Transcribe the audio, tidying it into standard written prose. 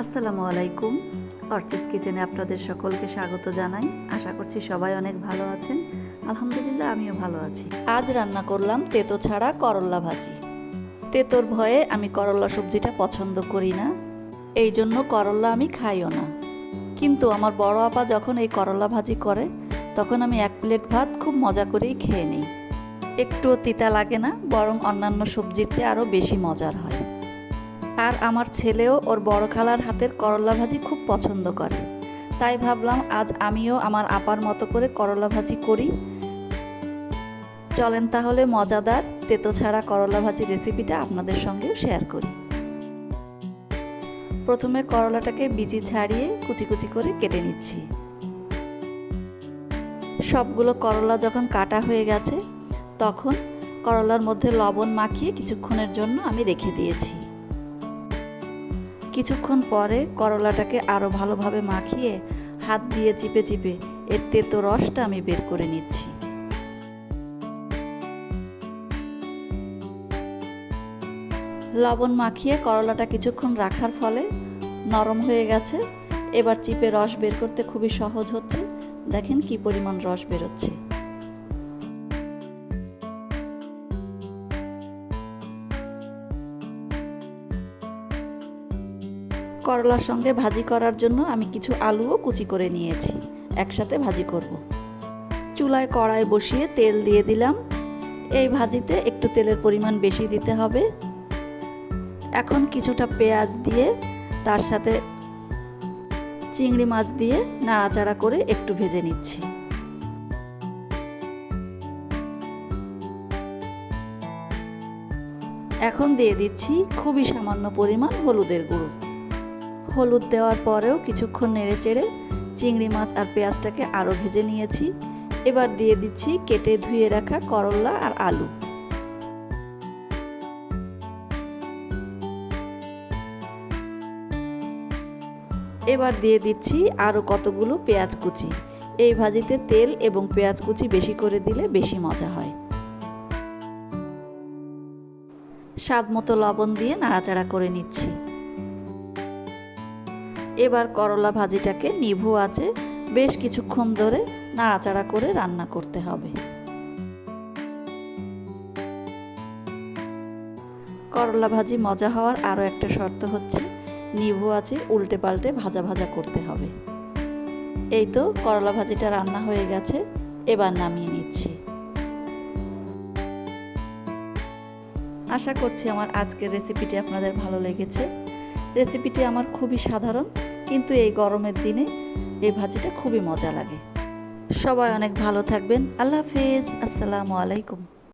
আসসালামু আলাইকুম। অর্চিস কিচেনে আপনাদের সকলকে স্বাগত জানাই। আশা করছি সবাই অনেক ভালো আছেন। আলহামদুলিল্লাহ আমিও ভালো আছি। আজ রান্না করলাম তেতো ছাড়া করল্লা ভাজি। তেতোর ভয়ে আমি করল্লা সবজিটা পছন্দ করি না, এই জন্য করল্লা আমি খাইও না। কিন্তু আমার বড় আপা যখন এই করল্লা ভাজি করে তখন আমি এক প্লেট ভাত খুব মজা করেই খেয়ে নিই। একটুও তিতা লাগে না, বরং অন্যান্য সবজির চেয়ে আরও বেশি মজার হয়। আর আমার ছেলেও ওর বড় খালার হাতের করলা ভাজি খুব পছন্দ করে, তাই ভাবলাম আজ আমিও আমার আপার মতো করে করলা ভাজি করি। চলেন তাহলে মজাদার তেতো ছাড়া করলা ভাজি রেসিপিটা আপনাদের সঙ্গেও শেয়ার করি। প্রথমে করলাটাকে বিচি ছাড়িয়ে কুচি কুচি করে কেটে নিচ্ছি। সবগুলো করলা যখন কাটা হয়ে গেছে তখন করলার মধ্যে লবণ মাখিয়ে কিছুক্ষণের জন্য আমি রেখে দিয়েছি। কিছুক্ষণ পরে করলাটাকে আরও ভালোভাবে মাখিয়ে হাত দিয়ে চিপে চিপে এর তেতো রসটা আমি বের করে নিচ্ছি। লবণ মাখিয়ে করলাটা কিছুক্ষণ রাখার ফলে নরম হয়ে গেছে। এবার চিপে রস বের করতে খুবই সহজ হচ্ছে। দেখেন কি পরিমাণ রস বেরোচ্ছে। করলার সঙ্গে ভাজি করার জন্য আমি কিছু আলুও কুচি করে নিয়েছি, একসাথে ভাজি করব। চুলায় কড়াই বসিয়ে তেল দিয়ে দিলাম। এই ভাজিতে একটু তেলের পরিমাণ বেশি দিতে হবে। এখন কিছুটা পেঁয়াজ দিয়ে তার সাথে চিংড়ি মাছ দিয়ে নাড়াচাড়া করে একটু ভেজে নিচ্ছি। এখন দিয়ে দিচ্ছি খুবই সামান্য পরিমাণ হলুদের গুঁড়ো। হলুদ দেওয়ার পরেও কিছুক্ষণ নেড়েচেড়ে চিংড়ি মাছ আর পেঁয়াজটাকে আরও ভেজে নিয়েছি। এবার দিয়ে দিচ্ছি কেটে ধুয়ে রাখা করলা আর আলু। এবার দিয়ে দিচ্ছি আরও কতগুলো পেঁয়াজ কুচি। এই ভাজিতে তেল এবং পেঁয়াজ কুচি বেশি করে দিলে বেশি মজা হয়। স্বাদ মতো লবণ দিয়ে নাড়াচাড়া করে নিচ্ছি। এবার করলা ভাজিটাকে নিভু আঁচে বেশ কিছুক্ষণ ধরে নাড়াচাড়া করে রান্না করতে হবে। করলা ভাজি মজা হওয়ার আরও একটা শর্ত হচ্ছে নিভু আঁচে উল্টে পাল্টে ভাজা ভাজা করতে হবে। এই তো করলা ভাজিটা রান্না হয়ে গেছে, এবার নামিয়ে নিচ্ছি। আশা করছি আমার আজকের রেসিপিটি আপনাদের ভালো লেগেছে। রেসিপিটি আমার খুবই সাধারণ, কিন্তু এই গরমের দিনে এই ভাজিটা খুবই মজা লাগে। সবাই অনেক ভালো থাকবেন। আল্লাহ হাফেজ। আসসালামু আলাইকুম।